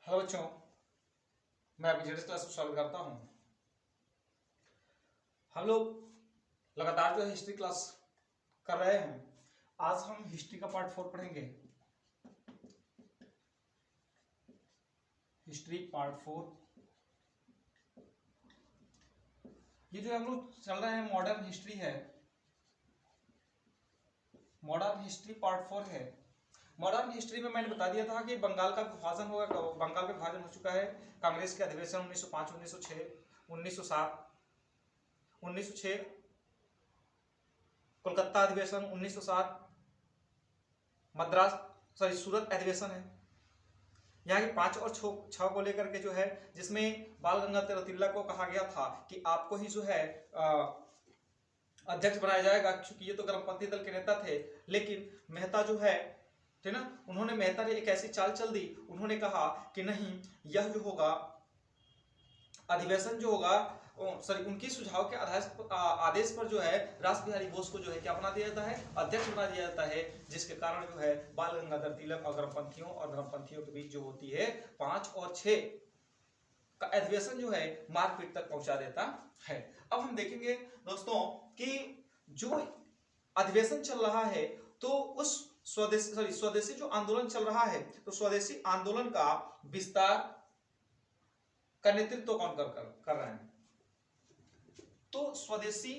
Hello बच्चों, मैं अभी जेडस क्लास में स्वागत करता हूं। हम लोग लगातार जो है हिस्ट्री क्लास कर रहे हैं। आज हम हिस्ट्री का पार्ट 4 पढ़ेंगे। हिस्ट्री पार्ट 4 ये जो हम लोग चल रहे हैं मॉडर्न हिस्ट्री है। मॉडर्न हिस्ट्री पार्ट 4 है। मॉडर्न हिस्ट्री में मैंने बता दिया था कि बंगाल का विभाजन होगा। बंगाल का विभाजन हो चुका है। कांग्रेस के अधिवेशन 1905, 1906, 1907, 1906, कोलकाता अधिवेशन 1907, सूरत अधिवेशन है। यहाँ के 5 और 6 को लेकर के जो है, जिसमें बाल गंगाधर तिलक को कहा गया था कि आपको ही जो है अध्यक्ष बनाया जाएगा, क्योंकि ये तो गर्मपंथी दल के नेता थे। लेकिन मेहता जो है, ठीक ना, उन्होंने मेहता ने एक ऐसी चाल चल दी। उन्होंने कहा कि नहीं, यह जो होगा अधिवेशन जो होगा, उनकी सुझाव के आदेश पर जो है रास बिहारी बोस को जो है क्या बना दिया जाता है, अध्यक्ष बना दिया जाता है। जिसके कारण जो है बाल गंगाधर तिलक और धर्मपंथियों के बीच जो होती है 5 और 6 का अधिवेशन जो है मारपीट तक पहुंचा देता है। अब हम देखेंगे दोस्तों कि जो अधिवेशन चल रहा है, तो उस स्वदेशी जो आंदोलन चल रहा है, तो स्वदेशी आंदोलन का विस्तार का नेतृत्व कौन कर रहे हैं? तो स्वदेशी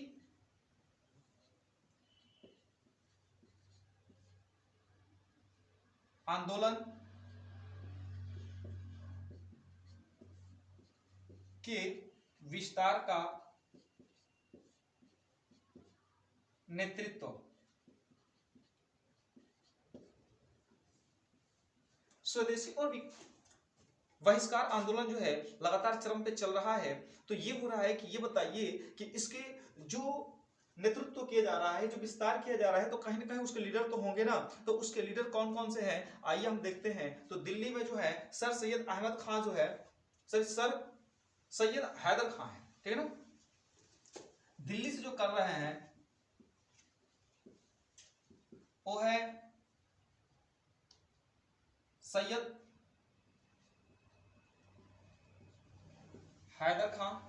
आंदोलन के विस्तार का नेतृत्व स्वदेशी और बहिष्कार आंदोलन जो है लगातार चरम पे चल रहा है। तो ये हो रहा है कि ये बताइए कि इसके जो नेतृत्व किया जा रहा है, जो विस्तार किया जा रहा है, तो कहीं ना कहीं उसके लीडर तो होंगे ना। तो उसके लीडर कौन कौन से हैं, आइए हम देखते हैं। तो दिल्ली में जो है सर सैयद अहमद खान जो है, सर सैयद हैदर खान है, ठीक है ना। दिल्ली से जो कर रहे हैं वो है सैयद हैदर खान।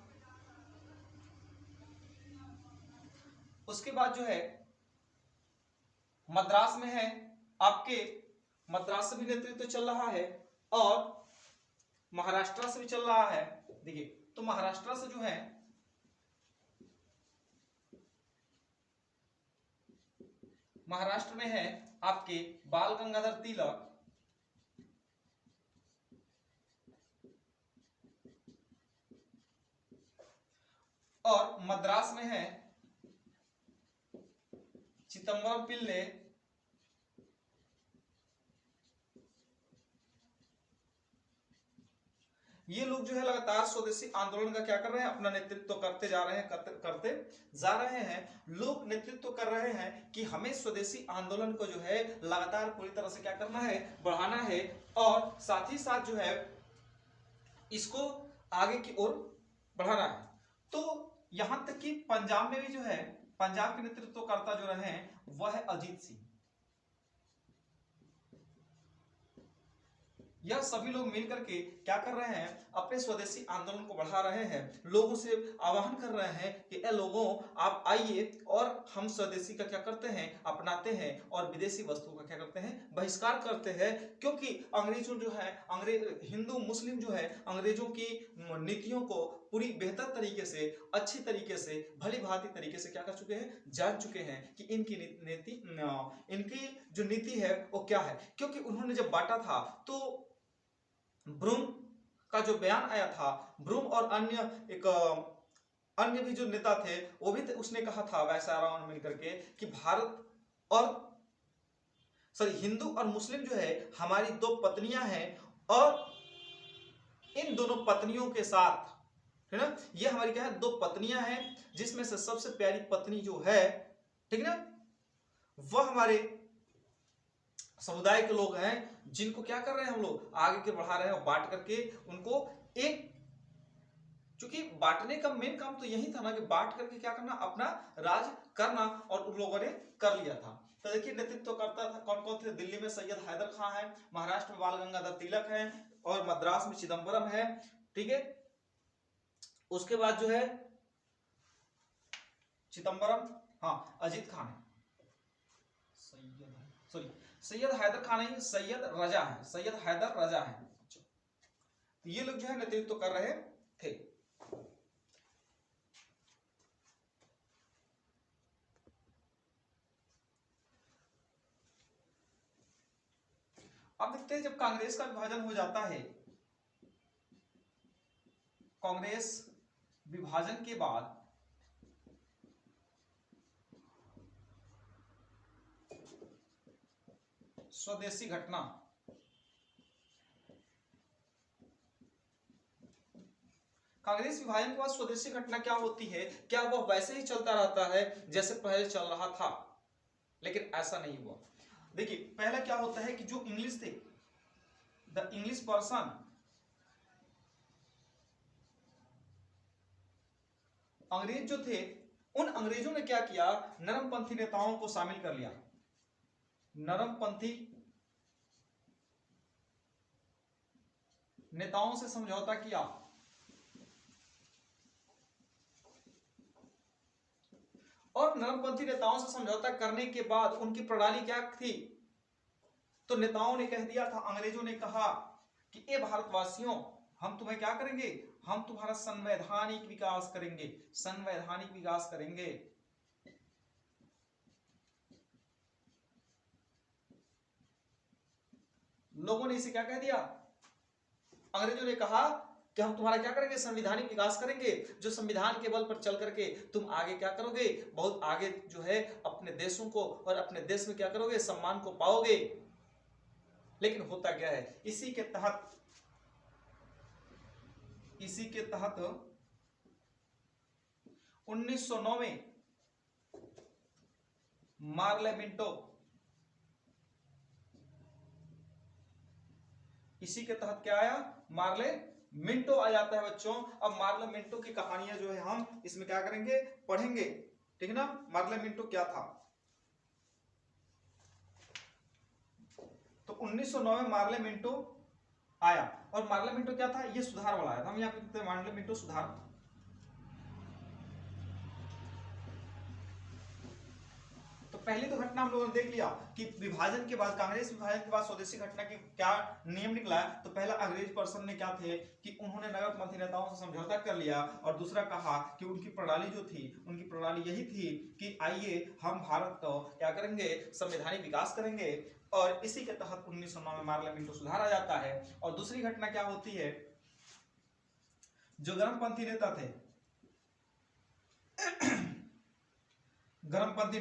उसके बाद जो है मद्रास में है आपके, मद्रास से भी नेतृत्व चल रहा है और महाराष्ट्र से भी चल रहा है। देखिए, तो महाराष्ट्र से जो है महाराष्ट्र में है आपके बाल गंगाधर तिलक और मद्रास में है चिदंबरम पिल्ले। ये लोग जो है लगातार स्वदेशी आंदोलन का क्या कर रहे हैं, अपना नेतृत्व करते जा रहे हैं, करते जा रहे हैं। लोग नेतृत्व कर रहे हैं कि हमें स्वदेशी आंदोलन को जो है लगातार पूरी तरह से क्या करना है, बढ़ाना है, और साथ ही साथ जो है इसको आगे की ओर बढ़ाना है। तो यहां तक कि पंजाब में भी जो है, पंजाब के नेतृत्वकर्ता जो रहे हैं वह है अजीत सिंह। यह सभी लोग मिलकर के क्या कर रहे हैं, अपने स्वदेशी आंदोलन को बढ़ा रहे हैं। लोगों से आह्वान कर रहे हैं कि ए लोगों, आप आइए और हम स्वदेशी का क्या करते हैं, अपनाते हैं, और विदेशी वस्तुओं का क्या करते हैं, बहिष्कार करते हैं। क्योंकि अंग्रेजों जो है, हिंदू मुस्लिम जो है, अंग्रेजों की नीतियों को पूरी बेहतर तरीके से, अच्छी तरीके से, भली भांति तरीके से क्या कर चुके हैं, जान चुके हैं कि इनकी जो नीति है वो क्या है। क्योंकि उन्होंने जब बांटा था तो ब्रूम का जो बयान आया था, ब्रूम और अन्य भी जो नेता थे वो भी उसने कहा था वायसराय मिलकर के कि भारत और हिंदू और मुस्लिम जो है हमारी 2 पत्नियां हैं, और इन दोनों पत्नियों के साथ, है ना, ये हमारी क्या है, 2 पत्नियां हैं, जिसमें से सबसे प्यारी पत्नी जो है, ठीक ना, वह हमारे समुदाय के लोग हैं, जिनको क्या कर रहे हैं हम लोग आगे के बढ़ा रहे हैं, और बांट करके उनको एक, क्योंकि बांटने का मेन काम तो यही था ना कि बांट करके क्या करना, अपना राज करना, और उन लोगों ने कर लिया था। तो देखिए नेतृत्व करता था कौन कौन थे। दिल्ली में सैयद हैदर खान है, महाराष्ट्र में बाल गंगाधर तिलक है, और मद्रास में चिदम्बरम है। ठीक है, उसके बाद जो है चिदम्बरम, हाँ अजीत खान है, सैयद हैदर खान नहीं, सैयद रजा है, सैयद हैदर रजा है। तो ये लोग जो है नेतृत्व कर रहे थे। अब देखते हैं जब कांग्रेस का विभाजन हो जाता है, कांग्रेस विभाजन के बाद स्वदेशी घटना, कांग्रेस विभाजन के बाद स्वदेशी घटना क्या होती है, क्या वह वैसे ही चलता रहता है जैसे पहले चल रहा था? लेकिन ऐसा नहीं हुआ। देखिए पहला क्या होता है कि जो इंग्लिश थे, द इंग्लिश पर्सन, अंग्रेज जो थे, उन अंग्रेजों ने क्या किया, नरमपंथी नेताओं को शामिल कर लिया, नरमपंथी नेताओं से समझौता किया, और नरमपंथी नेताओं से समझौता करने के बाद उनकी प्रणाली क्या थी, तो नेताओं ने कह दिया था, अंग्रेजों ने कहा कि ए भारतवासियों, हम तुम्हें क्या करेंगे, हम तुम्हारा संवैधानिक विकास करेंगे, संवैधानिक विकास करेंगे। लोगों ने इसे क्या कह दिया, अंग्रेजों ने कहा कि हम तुम्हारा क्या करेंगे, संवैधानिक विकास करेंगे, जो संविधान के बल पर चल करके तुम आगे क्या करोगे, बहुत आगे जो है अपने देशों को और अपने देश में क्या करोगे, सम्मान को पाओगे। लेकिन होता क्या है, इसी के तहत 1909 में मार्ले मिंटो, इसी के तहत क्या आया, मार्ले मिंटो आ जाता है बच्चों। अब मार्ले मिंटो की कहानियां जो है हम इसमें क्या करेंगे, पढ़ेंगे, ठीक है ना। मार्ले मिंटो क्या था, तो 1909 में मार्ले मिंटो आया, और मार्ले मिंटो क्या था, ये सुधार वाला आया था। हम यहाँ पे लिखते हैं मार्ले मिंटो सुधार। पहली तो घटना हम लोगों ने देख लिया कि विभाजन के बाद, कांग्रेस विभाजन के बाद स्वदेशी घटना की क्या नियम निकला है। तो पहला अंग्रेज पर्सन ने क्या थे कि उन्होंने नरमपंथी नेताओं से समझौता कर लिया, और दूसरा कहा कि उनकी प्रणाली जो थी, उनकी प्रणाली यही थी कि आइए हम भारत को क्या करेंगे, संवैधानिक विकास करेंगे, और इसी के तहत 1909 में मार्ले मिंटो सुधार आ जाता है। और दूसरी घटना क्या होती है, जो गर्मपंथी नेता थे, गर्मपंथी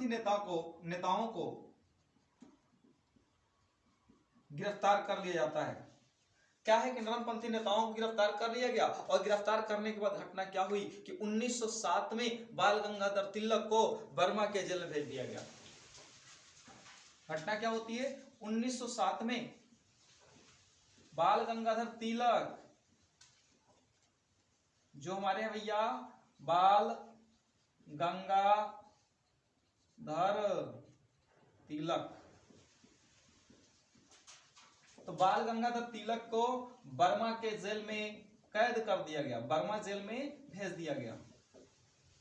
नेताओं को गिरफ्तार कर लिया जाता है। क्या है कि नरमपंथी नेताओं को गिरफ्तार कर लिया गया, और गिरफ्तार करने के बाद घटना क्या हुई कि 1907 में बाल गंगाधर तिलक को बर्मा के जेल में भेज दिया गया। घटना क्या होती है, 1907 में बाल गंगाधर तिलक, जो हमारे हैं भैया बाल गंगाधर तिलक, तो बाल गंगाधर तिलक को बर्मा के जेल में कैद कर दिया गया, बर्मा जेल में भेज दिया गया,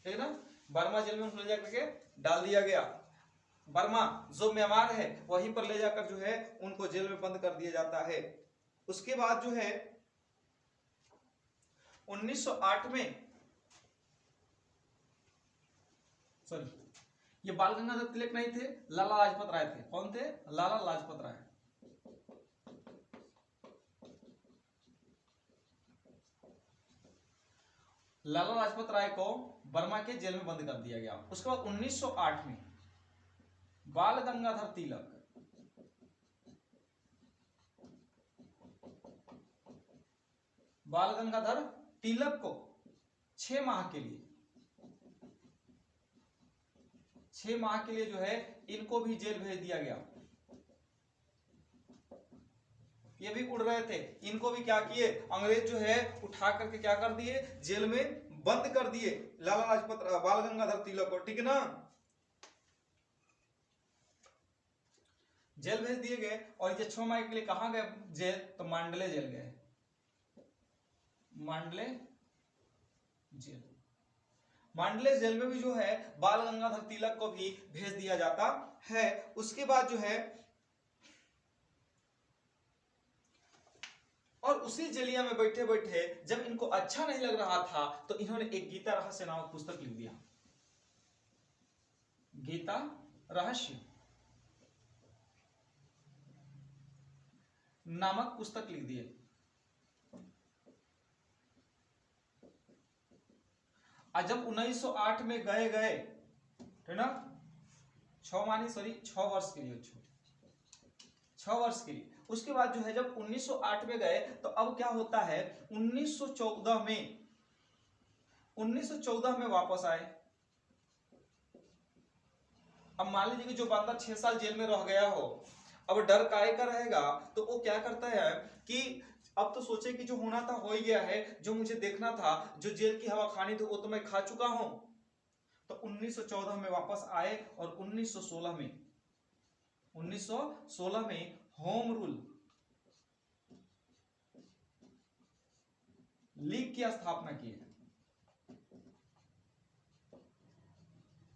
ठीक है ना। बर्मा जेल में उनको ले जाकर के डाल दिया गया। बर्मा जो म्यांमार है वहीं पर ले जाकर जो है उनको जेल में बंद कर दिया जाता है। उसके बाद जो है 1908 में, सॉरी ये बाल गंगाधर तिलक नहीं थे, लाला लाजपत राय थे। कौन थे, लाला लाजपत राय। लाला लाजपत राय को बर्मा के जेल में बंद कर दिया गया। उसके बाद 1908 में बाल गंगाधर तिलक, बाल गंगाधर तिलक को 6 माह के लिए, 6 माह के लिए जो है इनको भी जेल भेज दिया गया। ये भी उड़ रहे थे, इनको भी क्या किए, अंग्रेज जो है उठा करके क्या कर दिए, जेल में बंद कर दिए लाला लाजपत बाल गंगाधर तिलक को, ठीक है ना। जेल भेज दिए गए और ये 6 माह के लिए कहां गए जेल, तो मांडले जेल गए, मांडले जेल। मांडले जेल में भी जो है बाल गंगाधर तिलक को भी भेज दिया जाता है। उसके बाद जो है और उसी जेलिया में बैठे बैठे जब इनको अच्छा नहीं लग रहा था तो इन्होंने एक गीता रहस्य नामक पुस्तक लिख दिया, गीता रहस्य नामक पुस्तक लिख दिए। और जब 1908 में गए है ना, 6 वर्ष के लिए, 6 वर्ष के लिए। उसके बाद जो है जब 1908 में गए तो अब क्या होता है 1914 में वापस आए। अब मान लीजिए कि जो बंदा 6 साल जेल में रह गया हो, अब डर काय का रहेगा, तो वो क्या करता है कि अब तो सोचे कि जो होना था हो ही गया है, जो मुझे देखना था, जो जेल की हवा खानी थी वो तो मैं खा चुका हूं। तो 1914 में वापस आए और 1916 में होम रूल लीग की स्थापना की है।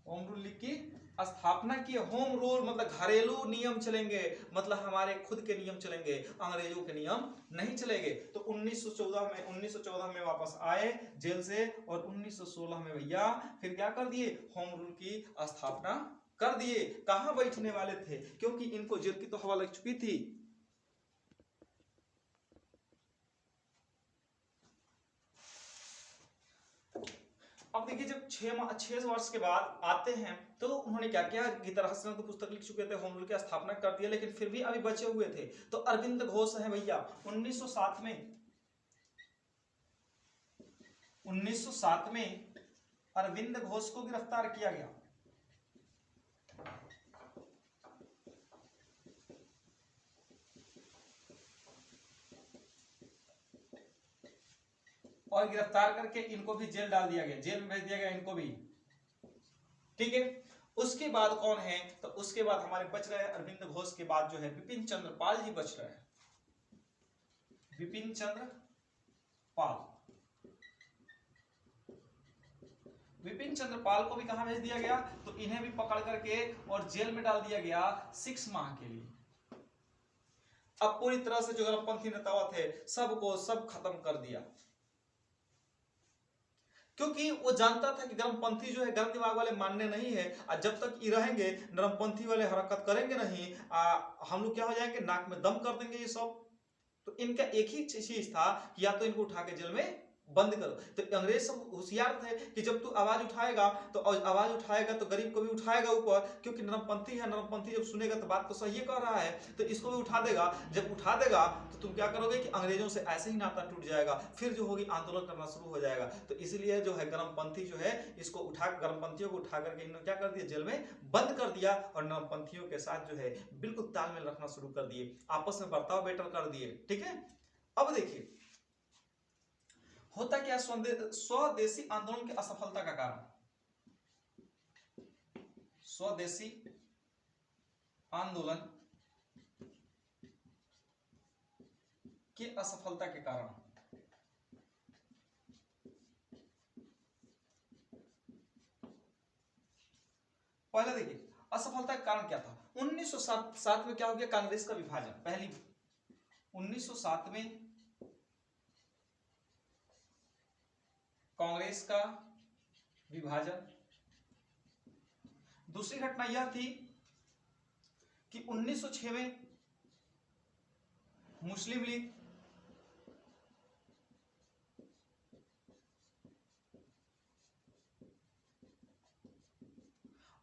होम रूल लीग की स्थापना की। होम रूल मतलब घरेलू नियम चलेंगे, मतलब हमारे खुद के नियम चलेंगे, अंग्रेजों के नियम नहीं चलेंगे। तो 1914 में वापस आए जेल से और 1916 में भैया फिर क्या कर दिए, होम रूल की स्थापना कर दिए। कहां बैठने वाले थे, क्योंकि इनको जेल की तो हवा लग चुकी थी। अब देखिए जब 6 वर्ष के बाद आते हैं तो उन्होंने क्या किया, गीता रहस्य नामक पुस्तक लिख चुके थे, होम रूल की स्थापना कर दिया, लेकिन फिर भी अभी बचे हुए थे। तो अरविंद घोष है भैया 1907 में अरविंद घोष को गिरफ्तार किया गया। और गिरफ्तार करके इनको भी जेल डाल दिया गया, जेल में भेज दिया गया इनको भी, ठीक है। उसके बाद कौन है, तो उसके बाद हमारे बच रहे हैं अरविंद घोष के बाद जो है विपिन चंद्र पाल जी बच रहे हैं। विपिन चंद्र पाल, विपिन चंद्र पाल को भी कहां भेज दिया गया, तो इन्हें भी पकड़ करके और जेल में डाल दिया गया 6 माह के लिए। अब पूरी तरह से जो गर्मपंथी नेता थे सबको सब खत्म कर दिया, क्योंकि वो जानता था कि गर्मपंथी जो है गर्म दिमाग वाले मानने नहीं है, और जब तक ये रहेंगे नरमपंथी वाले हरकत करेंगे नहीं, हम लोग क्या हो जाएंगे, नाक में दम कर देंगे ये सब। तो इनका एक ही चीज था कि या तो इनको उठा के जेल में बंद करो। तो अंग्रेज सब होशियार थे कि जब तू आवाज उठाएगा तो गरीब को भी उठाएगा ऊपर, क्योंकि नरमपंथी है, नरमपंथी जब सुनेगा तो बात तो सही कह रहा है, तो इसको भी उठा देगा। जब उठा देगा तो तुम क्या करोगे कि अंग्रेजों से ऐसे ही नाता टूट जाएगा, फिर जो होगी आंदोलन करना शुरू हो जाएगा। तो इसलिए जो है गर्मपंथी जो है इसको गर्मपंथियों को उठा करके इन्होंने क्या कर दिया, जेल में बंद कर दिया, और नरमपंथियों के साथ जो है बिल्कुल तालमेल रखना शुरू कर दिए, आपस में बर्ताव बेटर कर दिए, ठीक है। अब देखिए होता क्या, स्वदेशी आंदोलन की असफलता का कारण, स्वदेशी आंदोलन की असफलता के कारण, पहले देखिए असफलता का कारण क्या था। 1907 में क्या हो गया, कांग्रेस का विभाजन। पहली 1907 में कांग्रेस का विभाजन। दूसरी घटना यह थी कि 1906 में मुस्लिम लीग,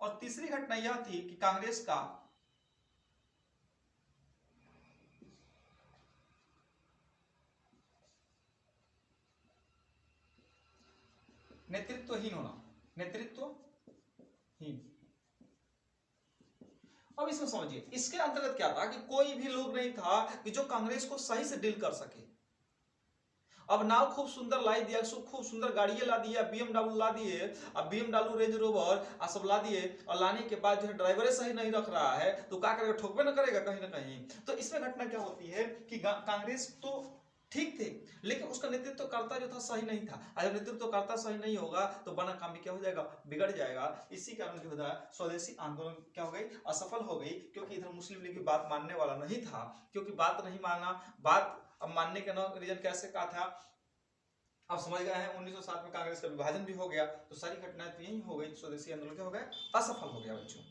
और तीसरी घटना यह थी कि कांग्रेस का नेतृत्वहीन होना, नेतृत्वहीन। अब इसमें समझिए इसके अंतर्गत क्या था कि कोई भी लोग नहीं था कि जो कांग्रेस को सही से डील कर सके, अब नाव खूब सुंदर ला दिया, खूब सुंदर गाड़ियां ला दिया, BMW ला दिए, अब BMW रेंज रोवर सब ला दिए, और लाने के बाद जो है ड्राइवर सही नहीं रख रहा है तो क्या करेगा, ठोकबे ना करेगा कहीं ना कहीं। तो इसमें घटना क्या होती है कि कांग्रेस तो ठीक थे, लेकिन उसका नेतृत्वकर्ता जो था सही नहीं था। अगर नेतृत्वकर्ता सही नहीं होगा तो बना काम भी क्या हो जाएगा, बिगड़ जाएगा। इसी कारण जो है स्वदेशी आंदोलन क्या हो गई, असफल हो गई, क्योंकि इधर मुस्लिम लीग की बात मानने वाला नहीं था, क्योंकि बात नहीं माना। बात अब मानने का रीजन कैसे का था, आप समझ गए हैं। 1907 में कांग्रेस का विभाजन भी हो गया, तो सारी घटनाएं तो यही हो गई, स्वदेशी आंदोलन क्या हो गया, असफल हो गया बच्चों।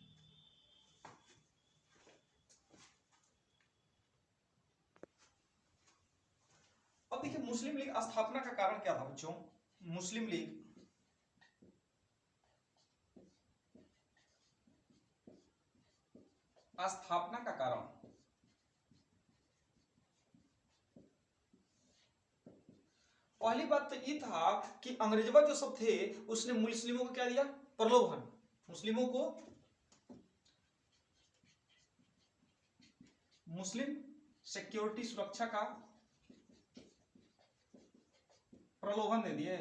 अब देखिए मुस्लिम लीग स्थापना का कारण क्या था बच्चों। मुस्लिम लीग स्थापना का कारण, पहली बात तो ये था कि अंग्रेजवा जो सब थे उसने मुस्लिमों को क्या दिया, प्रलोभन। मुस्लिमों को मुस्लिम सिक्योरिटी सुरक्षा का प्रलोभन दे दिए।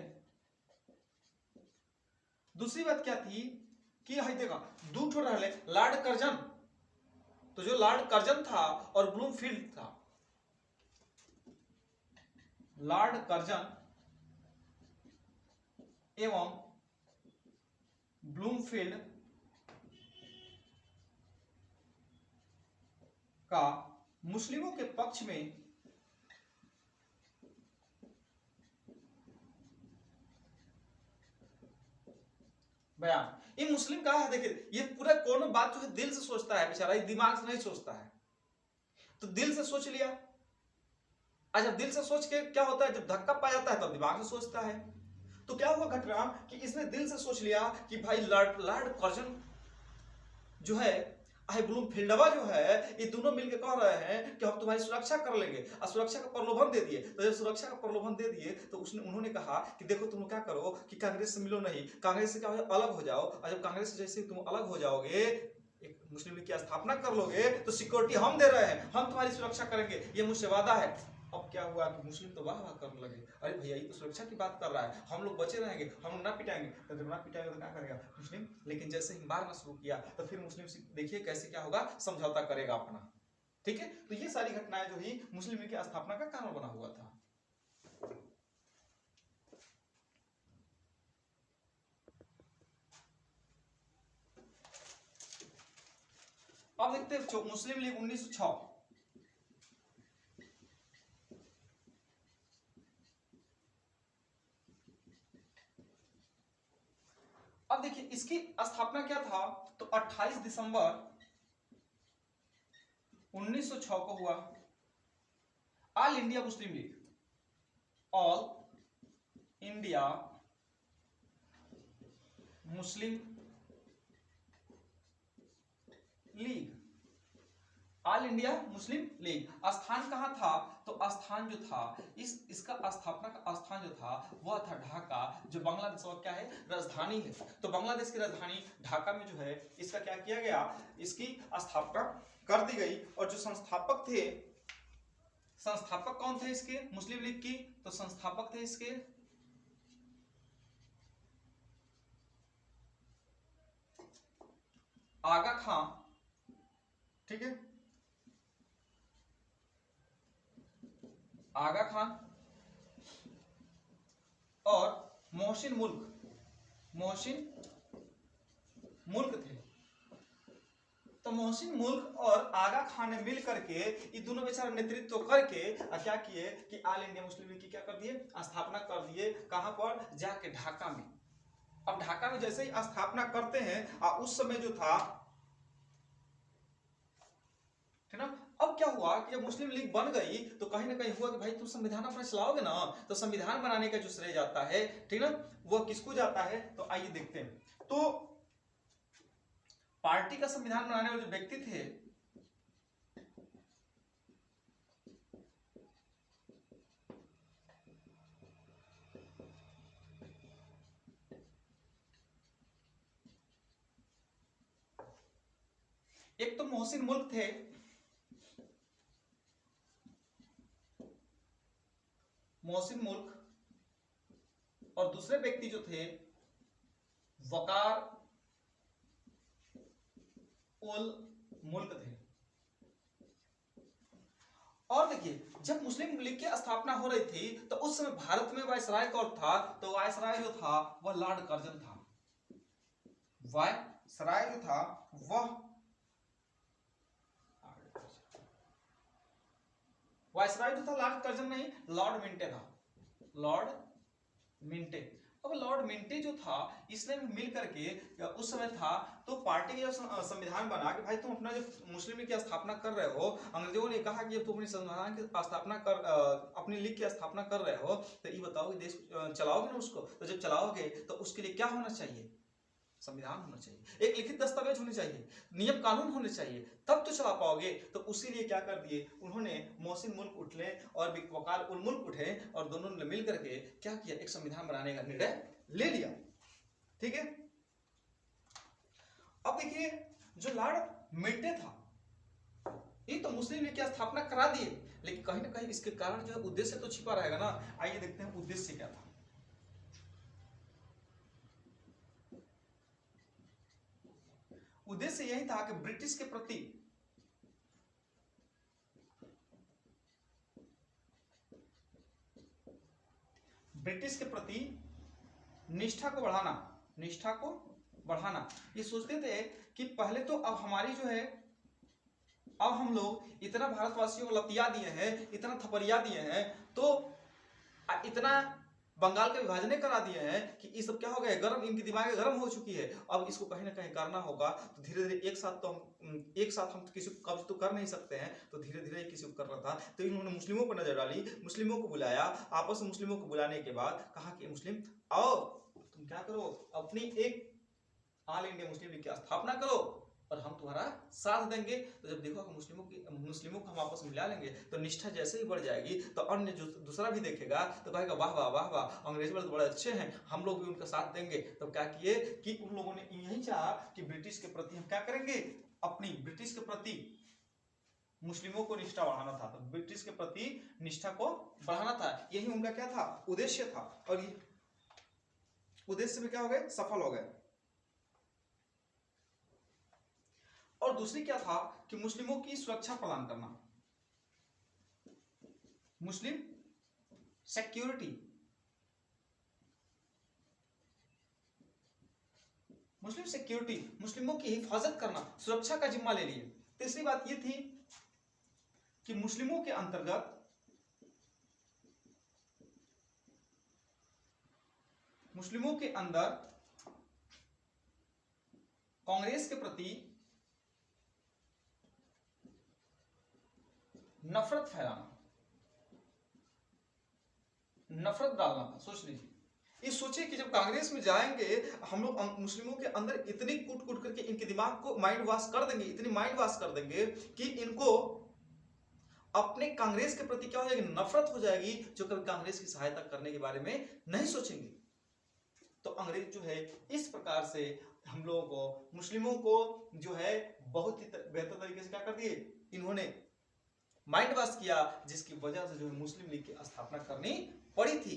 दूसरी बात क्या थी कि देखा दो ठो रहे, लॉर्ड कर्जन, तो जो लॉर्ड कर्जन था और ब्लूमफील्ड था, लॉर्ड कर्जन एवं ब्लूमफील्ड का मुस्लिमों के पक्ष में बयान। ये मुस्लिम कहा है, देखिए ये पूरा कोनो बात जो है दिल से सोचता है बेचारा, ये दिमाग से नहीं सोचता है। तो दिल से सोच लिया, अच्छा दिल से सोच के क्या होता है, जब धक्का पा जाता है तब दिमाग से सोचता है। तो क्या हुआ घटना कि इसने दिल से सोच लिया कि भाई लॉर्ड कर्जन जो है, आई ब्लूमफील्डवा जो है, ये दोनों मिलकर कह रहे हैं कि हम तुम्हारी सुरक्षा कर लेंगे, और सुरक्षा का प्रलोभन दे दिए। तो जब सुरक्षा का प्रलोभन दे दिए तो उन्होंने कहा कि देखो तुम क्या करो कि कांग्रेस से मिलो नहीं, कांग्रेस से क्या हो, अलग हो जाओ, और जब कांग्रेस से जैसे तुम अलग हो जाओगे, एक मुस्लिम लीग की स्थापना कर लोगे, तो सिक्योरिटी हम दे रहे हैं, हम तुम्हारी सुरक्षा करेंगे, ये मुझसे वादा है। अब क्या हुआ कि मुस्लिम तो वाह वाह करने लगे, अरे भैया ये तो सुरक्षा की बात कर रहा है, हम लोग बचे रहेंगे, हम लोग ना पिटाएंगे। तो जब ना पिटाएंगे तो क्या करेगा मुस्लिम, लेकिन जैसे ही मारना शुरू किया तो फिर मुस्लिम देखिए कैसे क्या होगा, समझौता करेगा अपना। ठीक है, तो ये सारी घटनाएं जो ही मुस्लिम लीग की स्थापना का कारण बना हुआ था। अब देखते हैं मुस्लिम लीग 1906। अब देखिए इसकी स्थापना क्या था, तो 28 दिसंबर 1906 को हुआ। All India Muslim league, all India Muslim league, all India Muslim league. स्थान कहां था, तो स्थान जो था इसका स्थापना का स्थान जो था वह था ढाका, जो बांग्लादेश का क्या है, राजधानी है। तो बांग्लादेश की राजधानी ढाका में जो है इसका क्या किया गया, इसकी स्थापना कर दी गई। और जो संस्थापक थे, संस्थापक कौन थे इसके, मुस्लिम लीग की, तो संस्थापक थे इसके आगा खां। ठीक है, आगा खान और मोहसिन मुल्क, मोहसिन मुल्क थे। तो मोहसिन मुल्क और आगा खान ने मिल करके ये दोनों बेचारा नेतृत्व करके क्या किए कि ऑल इंडिया मुस्लिम लीग की क्या कर दिए, स्थापना कर दिए। कहां पर, जाके ढाका में। अब ढाका में जैसे ही स्थापना करते हैं उस समय जो था, ठीक ना। अब क्या हुआ कि जब मुस्लिम लीग बन गई तो कहीं ना कहीं हुआ कि भाई तुम संविधान अपना चलाओगे ना, तो संविधान बनाने का जो श्रेय जाता है, ठीक ना, वो किसको जाता है, तो आइए देखते हैं। तो पार्टी का संविधान बनाने वाले जो व्यक्ति थे, एक तो मोहसिन मुल्क थे, मोहसिन मुल्क और दूसरे व्यक्ति जो थे वकार उल मुल्क थे। और देखिए जब मुस्लिम लीग की स्थापना हो रही थी तो उस समय भारत में वायसराय कौन था? तो वायसराय जो था वह लॉर्ड कर्जन था। वायसराय जो था वह वायसराय जो था लॉर्ड कर्जन नहीं, लॉर्ड मिंटे था। लॉर्ड मिंटे। अब लॉर्ड मिंटे जो था इसने मिल करके उस समय था तो पार्टी का संविधान बना कि भाई तुम अपना जो मुस्लिम लीग की स्थापना कर रहे हो, अंग्रेजों ने कहा कि तुम अपनी संविधान की स्थापना कर अपनी लीग की स्थापना कर रहे हो तो ये बताओ कि देश चलाओगे ना उसको? तो जब चलाओगे तो उसके लिए क्या होना चाहिए? संविधान होना चाहिए, एक लिखित दस्तावेज होने चाहिए, नियम कानून होने चाहिए, तब तो चला पाओगे। तो उसी लिए क्या कर दिए उन्होंने, मोहसिन मुल्क उठले और वकार उल मुल्क उठे और दोनों ने मिल करके क्या किया, एक संविधान बनाने का निर्णय ले लिया। ठीक है। अब देखिए जो लॉर्ड मिंटे था ये तो मुस्लिम लीग की स्थापना करा दिए, लेकिन कहीं ना कहीं इसके कारण जो है उद्देश्य तो छिपा रहेगा ना। आइए देखते हैं उद्देश्य क्या था। उद्देश्य यही था कि ब्रिटिश के प्रति निष्ठा को बढ़ाना। निष्ठा को बढ़ाना। ये सोचते थे कि पहले तो अब हमारी जो है, अब हम लोग इतना भारतवासियों को लतिया दिए हैं, इतना थपरिया दिए हैं, तो इतना बंगाल के विभाजन करा दिए हैं कि ये सब क्या हो गया, गर्म, इनकी दिमाग गर्म हो चुकी है। अब इसको कहीं ना कहीं करना होगा। तो धीरे धीरे एक साथ हम किसी को कब्ज तो कर नहीं सकते हैं, तो धीरे धीरे किसी को करना था। तो इन्होंने मुस्लिमों पर नजर डाली, मुस्लिमों को बुलाया, आपस में मुस्लिमों को बुलाने के बाद कहा कि मुस्लिम आओ तुम क्या करो, अपनी एक ऑल इंडिया मुस्लिम लीग की स्थापना करो और हम तुम्हारा साथ देंगे। तो जब देखो कि मुस्लिमों को हम आपस में मिला लेंगे तो निष्ठा जैसे ही बढ़ जाएगी तो अन्य जो दूसरा भी देखेगा तो कहेगा वाह वाह वाह वाह, अंग्रेज वाले तो बड़े अच्छे हैं, हम लोग भी उनका साथ देंगे। तो क्या किए कि उन लोगों ने यही चाहा कि ब्रिटिश के प्रति हम क्या करेंगे, अपनी ब्रिटिश के प्रति मुस्लिमों को निष्ठा बढ़ाना था। तो ब्रिटिश के प्रति निष्ठा को बढ़ाना था, यही उनका क्या था, उद्देश्य था। और ये उद्देश्य में क्या हो गए, सफल हो गए। और दूसरी क्या था कि मुस्लिमों की सुरक्षा प्रदान करना, मुस्लिम सिक्योरिटी, मुस्लिमों की हिफाजत करना, सुरक्षा का जिम्मा ले लिए। तीसरी बात यह थी कि मुस्लिमों के अंतर्गत मुस्लिमों के अंदर कांग्रेस के प्रति नफरत फैलाना, नफरत डालना था। सोच लीजिए, ये सोचिए कि जब कांग्रेस में जाएंगे हम लोग मुस्लिमों के अंदर इतनी कूट कूट करके इनके दिमाग को माइंड वॉश कर देंगे, इतनी माइंड वॉश कर देंगे कि इनको अपने कांग्रेस के प्रति क्या हो जाएगी, नफरत हो जाएगी, जो कभी कांग्रेस की सहायता करने के बारे में नहीं सोचेंगे। तो अंग्रेज जो है इस प्रकार से हम लोगों को, मुस्लिमों को जो है बहुत ही बेहतर तरीके से क्या कर दिए, इन्होंने माइंड वॉश किया, जिसकी वजह से जो मुस्लिम लीग की स्थापना करनी पड़ी थी।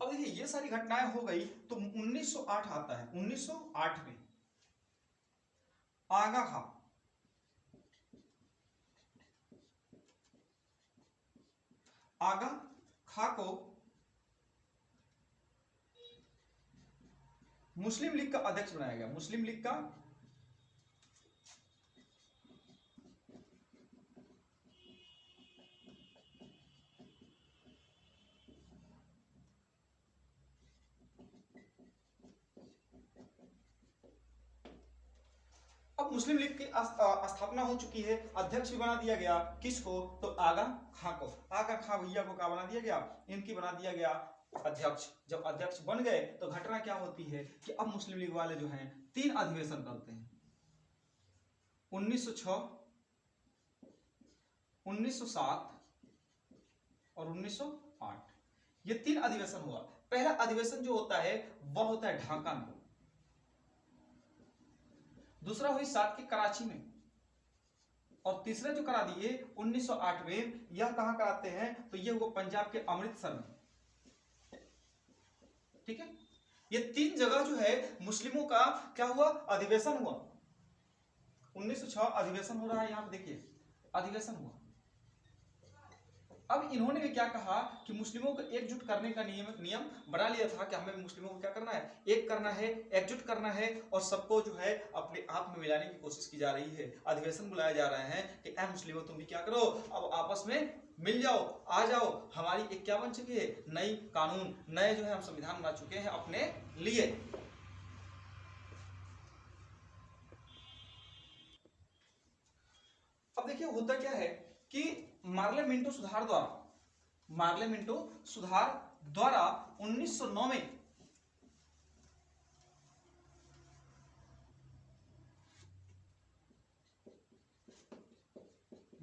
अब देखिए ये सारी घटनाएं हो गई तो 1908 आता है। 1908 में आगा खां, आगा खां को मुस्लिम लीग का अध्यक्ष बनाया गया। मुस्लिम लीग का अब मुस्लिम लीग की स्थापना हो चुकी है, अध्यक्ष भी बना दिया गया। किसको, तो आगा खां को। आगा खां भैया को क्या बना दिया गया, इनकी बना दिया गया अध्यक्ष। जब अध्यक्ष बन गए तो घटना क्या होती है कि अब मुस्लिम लीग वाले जो हैं 3 अधिवेशन करते हैं। 1906, 1907 और 1908, ये 3 अधिवेशन हुआ। पहला अधिवेशन जो होता है वह होता है ढाका में। दूसरा हुई 7 की कराची में, और तीसरा जो करा दिए 1908 में, यह कहां कराते हैं तो यह हुआ पंजाब के अमृतसर में। ठीक है, ये 3 जगह जो है मुस्लिमों का क्या हुआ, अधिवेशन हुआ। 1906 अधिवेशन हो रहा है, यहां पे देखिए अधिवेशन हुआ। अब इन्होंने भी क्या कहा कि मुस्लिमों को एकजुट करने का नियम बना लिया था कि हमें मुस्लिमों को क्या करना है, एक करना है, एकजुट करना है, और सबको जो है अपने आप में मिलाने की कोशिश की जा रही है। अधिवेशन बुलाए जा रहे हैं कि ऐ मुस्लिमों तुम भी क्या करो, अब आपस में मिल जाओ, आ जाओ, हमारी एक क्या बन चुकी है, नई कानून, नए जो है हम संविधान बना चुके हैं अपने लिए। अब देखिए होता क्या है कि मार्ले मिंटो सुधार द्वारा 1909 में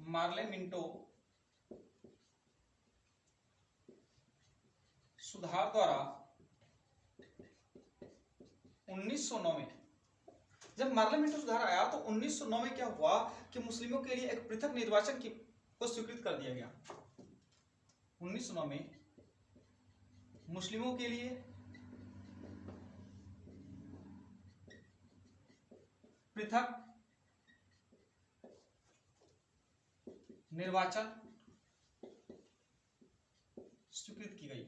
मार्ले मिंटो सुधार द्वारा 1909 में, जब मार्ले मिंटो सुधार आया तो 1909 में क्या हुआ कि मुस्लिमों के लिए एक पृथक निर्वाचन को स्वीकृत कर दिया गया। 1909 में मुस्लिमों के लिए पृथक निर्वाचन स्वीकृत की गई।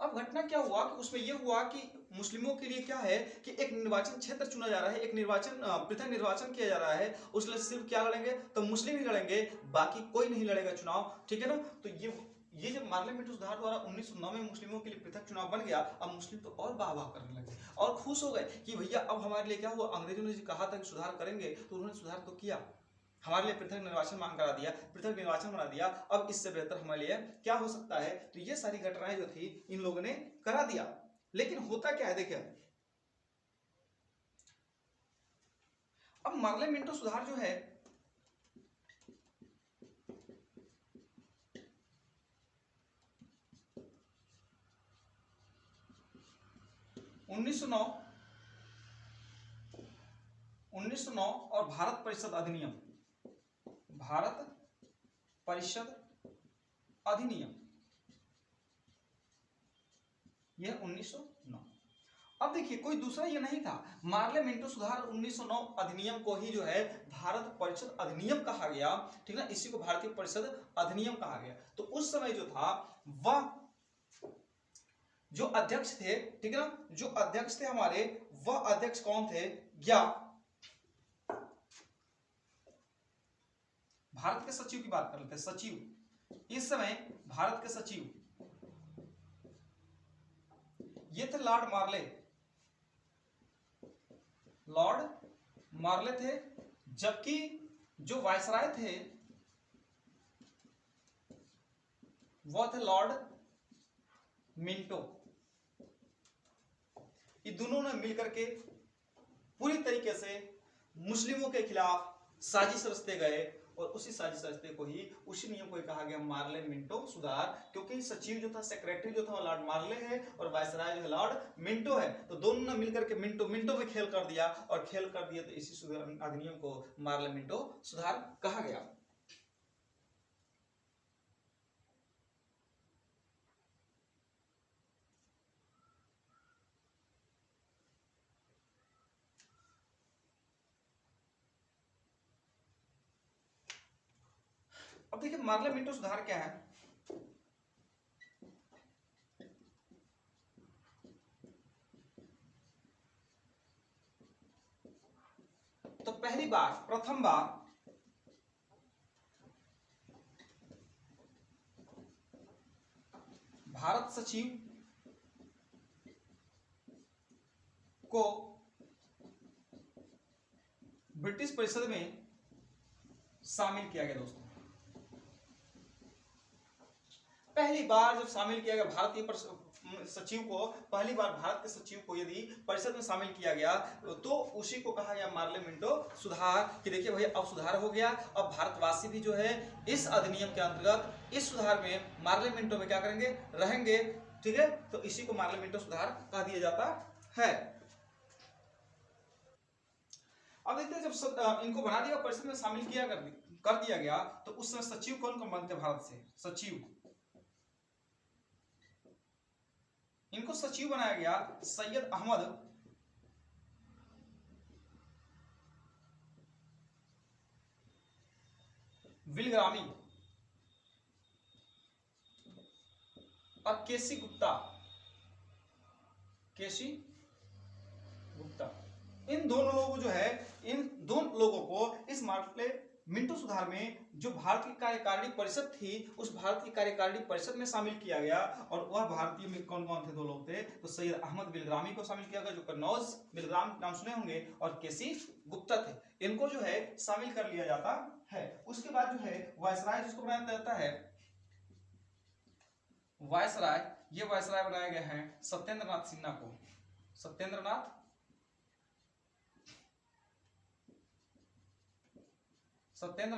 अब घटना क्या हुआ कि उसमें यह हुआ कि मुस्लिमों के लिए क्या है कि एक निर्वाचन क्षेत्र चुना जा रहा है, एक पृथक निर्वाचन किया जा रहा है, उसमें सिर्फ क्या लड़ेंगे तो मुस्लिम ही लड़ेंगे, बाकी कोई नहीं लड़ेगा चुनाव। ठीक है ना, तो ये जब मार्ले मिंटो सुधार द्वारा 1909 में मुस्लिमों के लिए पृथक चुनाव बन गया, अब मुस्लिम तो और वाह वाह करने लगे और खुश हो गए कि भैया अब हमारे लिए क्या हुआ, अंग्रेजों ने कहा था कि सुधार करेंगे तो उन्होंने सुधार तो किया, हमारे लिए पृथक निर्वाचन मांग करा दिया, पृथक निर्वाचन बना दिया, अब इससे बेहतर हमारे लिए क्या हो सकता है। तो ये सारी घटनाएं जो थी इन लोगों ने करा दिया। लेकिन होता क्या है देखिए, अब मार्ले मिंटो सुधार जो है उन्नीस सौ नौ और भारत परिषद अधिनियम, भारत परिषद अधिनियम, यह 1909। अब देखिए कोई दूसरा ये नहीं था, मार्ले मिंटो सुधार 1909 अधिनियम को ही जो है भारत परिषद अधिनियम कहा गया। ठीक है ना, इसी को भारतीय परिषद अधिनियम कहा गया। तो उस समय जो था वह जो अध्यक्ष थे, ठीक है ना, जो अध्यक्ष थे हमारे, वह अध्यक्ष कौन थे, या भारत के सचिव की बात कर लेते हैं। सचिव इस समय भारत के सचिव ये थे लॉर्ड मार्ले थे, जबकि जो वायसराय थे वह थे लॉर्ड मिंटो। ये दोनों ने मिलकर के पूरी तरीके से मुस्लिमों के खिलाफ साजिश रचते गए, और उसी साजिश रचते को ही, उसी नियम को कहा गया मार्ले मिंटो सुधार, क्योंकि सचिव जो था, सेक्रेटरी जो था वो लॉर्ड मार्ले है और वायसराय जो है लॉर्ड मिंटो है। तो दोनों ने मिलकर के मिंटो में खेल कर दिया, और खेल कर दिया तो इसी अधिनियम को मार्ले मिंटो सुधार कहा गया। अब देखिए मार्ले मिंटो सुधार क्या है। तो प्रथम बार भारत सचिव को ब्रिटिश परिषद में शामिल किया गया। दोस्तों पहली बार जब शामिल किया गया भारतीय सचिव को, पहली बार भारत के सचिव को यदि परिषद में शामिल किया गया तो उसी को कहा गया मार्ले मिंटो सुधार, कि देखिए भैया अब सुधार हो गया, अब भारतवासी भी जो है इस अधिनियम के अंतर्गत, इस सुधार में मार्ले मिंटो में क्या करेंगे, रहेंगे। ठीक है, तो इसी को मार्लियामेंटो सुधार कह दिया जाता है। अब देखते हैं जब इनको बना दिया, परिषद में शामिल किया कर दिया गया, तो उस समय सचिव कौन कौन बनते भारत से? सचिव, इनको सचिव बनाया गया सैयद अहमद बिलग्रामी और केसी गुप्ता, केसी गुप्ता। इन दोनों लोगों जो है, इन दोनों लोगों को इस मार्लियामेंटो सुधार में जो भारत की कार्यकारिणी परिषद थी, उस भारत की कार्यकारिणी परिषद में शामिल किया गया। और वह भारतीय में कौन कौन थे? दो लोग थे, तो सैयद अहमद बिलग्रामी को शामिल किया गया, जो कन्नौज बिलग्राम नाम सुने होंगे, और केसी गुप्ता थे। इनको जो है शामिल कर लिया जाता है। उसके बाद जो है वायसराय जिसको बनाया जाता है, वायसराय, ये वायसराय बनाया गया है सत्येंद्र नाथ सिन्हा को। सत्येंद्र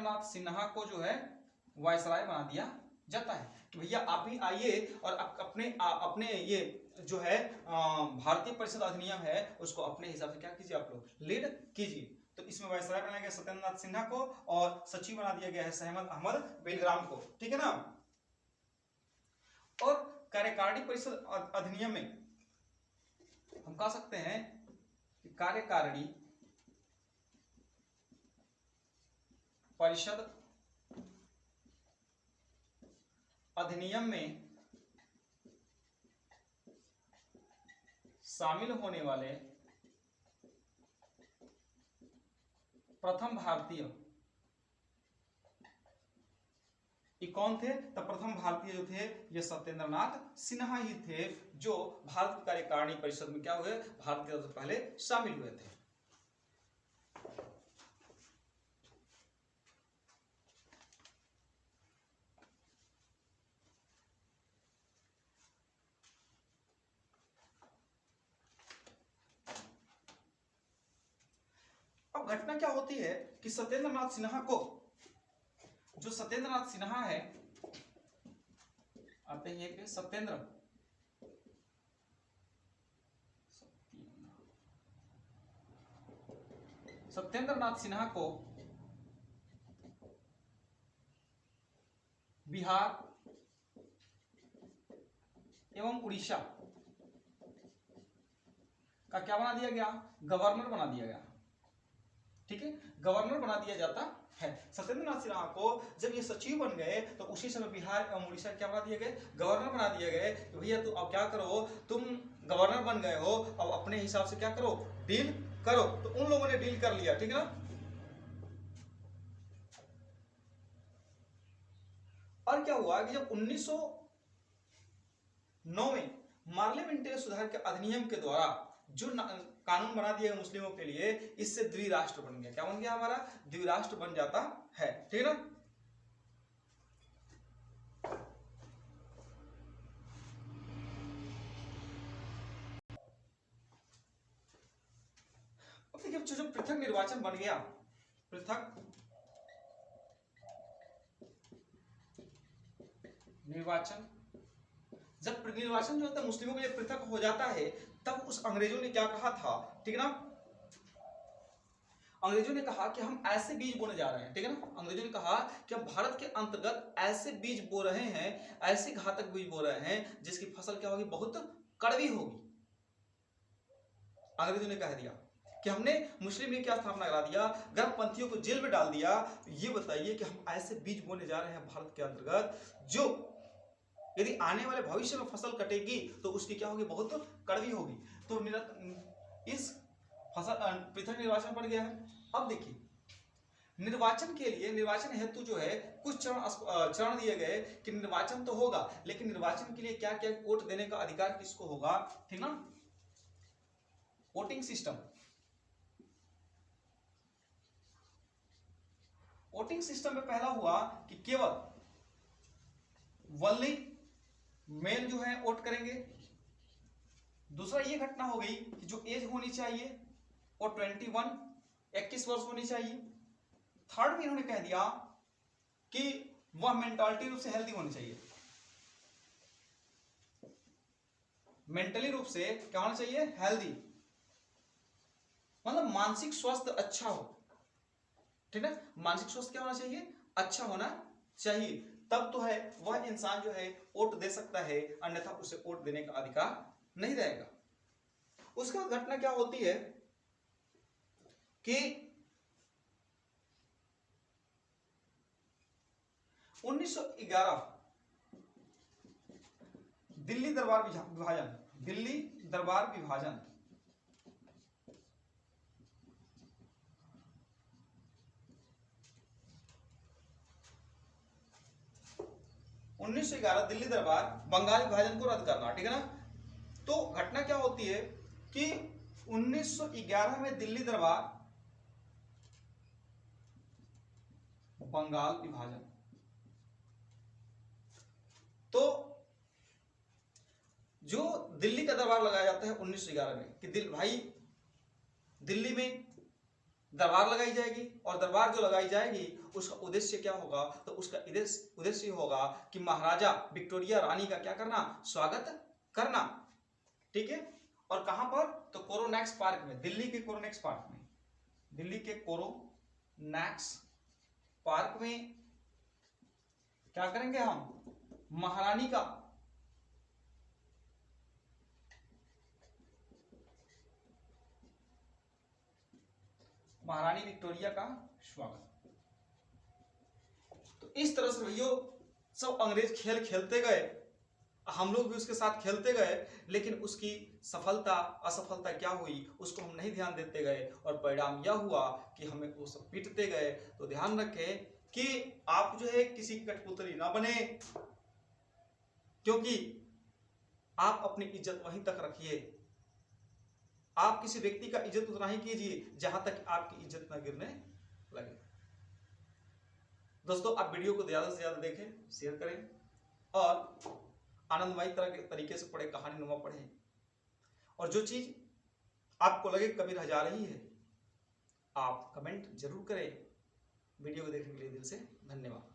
नाथ सिन्हा को जो है वायसराय बना दिया जाता है कि भैया आप भी आइए और अपने ये जो है भारतीय परिषद अधिनियम है, उसको अपने हिसाब से क्या कीजिए, आप लोग लीड कीजिए। तो इसमें वायसराय बनाया गया सत्येंद्र नाथ सिन्हा को, और सचिव बना दिया गया है सैयद अहमद बिलग्राम को, ठीक है ना। और कार्यकारिणी परिषद अधिनियम में हम कह सकते हैं कि कार्यकारिणी परिषद अधिनियम में शामिल होने वाले प्रथम भारतीय कौन थे? तब प्रथम भारतीय जो थे ये सत्येंद्र नाथ सिन्हा ही थे, जो भारत की कार्यकारिणी परिषद में क्या हुए, भारत की तरफ से पहले शामिल हुए थे। अब घटना क्या होती है कि सत्येंद्र नाथ सिन्हा को, जो सत्येंद्र नाथ सिन्हा है, आते हैं कि सत्येंद्र नाथ सिन्हा को बिहार एवं उड़ीसा का क्या बना दिया गया? गवर्नर बना दिया गया, ठीक है, गवर्नर बना दिया जाता है। सत्येंद्र नाथ सिन्हा को जब ये सचिव बन गए, तो उसी समय बिहार एवं उड़ीसा क्या बना दिए गए? गवर्नर बना दिए गए। तो भैया तुम अब क्या करो, तुम गवर्नर बन गए हो, अब अपने हिसाब से क्या करो, डील करो। तो उन लोगों ने डील कर लिया, ठीक है ना। और क्या हुआ कि जब 1909 में मार्लियामेंटो सुधार के अधिनियम के द्वारा जो कानून बना दिया मुस्लिमों के लिए, इससे द्विराष्ट्र बन गया। क्या बन गया? हमारा द्विराष्ट्र बन जाता है, ठीक है ना। अब देखिए जो पृथक निर्वाचन बन गया, पृथक निर्वाचन, जब निर्वाचन जो होता है मुस्लिमों के लिए पृथक हो जाता है, तब उस अंग्रेजों ने क्या कहा था, ठीक है ना। अंग्रेजों ने कहा कि हम ऐसे बीज बोने जा रहे हैं, ठीक है ना। अंग्रेजों ने कहा कि हम भारत के अंतर्गत ऐसे बीज बो रहे हैं, ऐसे घातक बीज बो रहे हैं जिसकी फसल क्या होगी, बहुत कड़वी होगी। अंग्रेजों ने कह दिया कि हमने मुस्लिम लीग की स्थापना करा दिया, गर्मपंथियों को जेल में डाल दिया। ये बताइए कि हम ऐसे बीज बोने जा रहे हैं भारत के अंतर्गत, जो यदि आने वाले भविष्य में फसल कटेगी तो उसकी क्या होगी, बहुत कड़वी होगी। तो इस फसल पृथक निर्वाचन पड़ गया है। अब देखिए निर्वाचन के लिए, निर्वाचन हेतु जो है कुछ चरण दिए गए कि निर्वाचन तो होगा, लेकिन निर्वाचन के लिए क्या क्या वोट देने का अधिकार किसको होगा, ठीक ना। वोटिंग सिस्टम, वोटिंग सिस्टम में पहला हुआ कि केवल ओनली मेल जो है वोट करेंगे। दूसरा ये घटना हो गई कि जो एज होनी चाहिए वो 21 वर्ष होनी चाहिए। थर्ड में इन्होंने कह दिया कि वह मेंटालिटी रूप से हेल्दी होनी चाहिए। मेंटली रूप से क्या होना चाहिए, हेल्दी, मतलब मानसिक स्वास्थ्य अच्छा हो, ठीक है, मानसिक स्वास्थ्य क्या होना चाहिए, अच्छा होना चाहिए, तब तो है वह इंसान जो है वोट दे सकता है, अन्यथा उसे वोट देने का अधिकार नहीं रहेगा। उसके बाद घटना क्या होती है कि 1911 दिल्ली दरबार विभाजन, दिल्ली दरबार विभाजन, दिल्ली दरबार बंगाल विभाजन को रद्द करना, ठीक है ना। तो घटना क्या होती है कि 1911 में दिल्ली दरबार बंगाल विभाजन, तो जो दिल्ली का दरबार लगाया जाता है 1911 में कि भाई दिल्ली में दरबार लगाई जाएगी, और दरबार जो लगाई जाएगी उसका उद्देश्य क्या होगा, तो उसका उद्देश्य होगा कि महाराजा विक्टोरिया रानी का क्या करना, स्वागत करना, ठीक है। और कहां पर, तो कोरोनैक्स पार्क में, दिल्ली के कोरोनैक्स पार्क में, दिल्ली के कोरोनैक्स पार्क में क्या करेंगे हम, महारानी का महारानी विक्टोरिया का स्वागत। तो इस तरह से भैया सब अंग्रेज खेल खेलते गए, हम लोग भी उसके साथ खेलते गए, लेकिन उसकी सफलता असफलता क्या हुई उसको हम नहीं ध्यान देते गए, और परिणाम यह हुआ कि हमें वो सब पीटते गए। तो ध्यान रखें कि आप जो है किसी की कठपुतली ना बने, क्योंकि आप अपनी इज्जत वहीं तक रखिए, आप किसी व्यक्ति का इज्जत उतना ही कीजिए जहां तक आपकी इज्जत न गिरने लगे। दोस्तों आप वीडियो को ज्यादा से ज्यादा देखें, शेयर करें, और आनंदमयी तरह के तरीके से पढ़े, कहानी नुमा पढ़ें, और जो चीज आपको लगे कभी रह जा रही है आप कमेंट जरूर करें। वीडियो को देखने के लिए दिल से धन्यवाद।